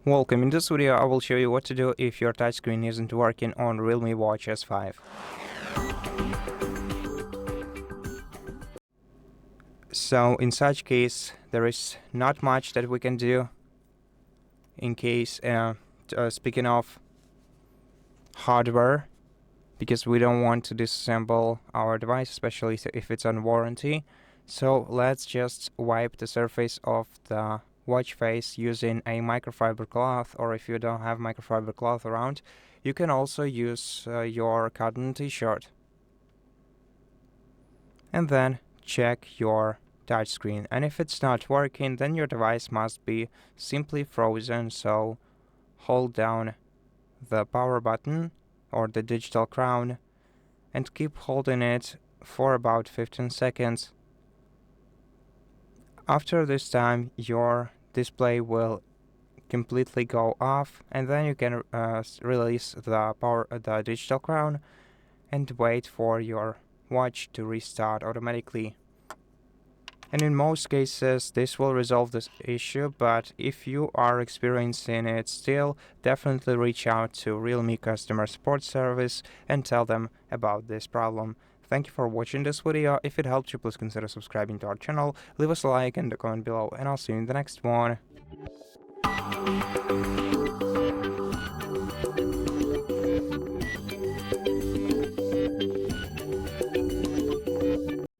Welcome. In this video, I will show you what to do if your touchscreen isn't working on Realme Watch S5. So in such case, there is not much that we can do. In case, speaking of hardware, because we don't want to disassemble our device, especially if it's on warranty. So let's just wipe the surface of the watch face using a microfiber cloth, or if you don't have microfiber cloth around, you can also use your cotton t-shirt. And then check your touchscreen, and if it's not working, then your device must be simply frozen. So hold down the power button or the digital crown and keep holding it for about 15 seconds. After this time, your display will completely go off, and then you can release the digital crown and wait for your watch to restart automatically. And in most cases, this will resolve this issue, but if you are experiencing it still, definitely reach out to Realme customer support service and tell them about this problem. Thank you for watching this video. If it helped you, please consider subscribing to our channel, leave us a like and a comment below, and I'll see you in the next one.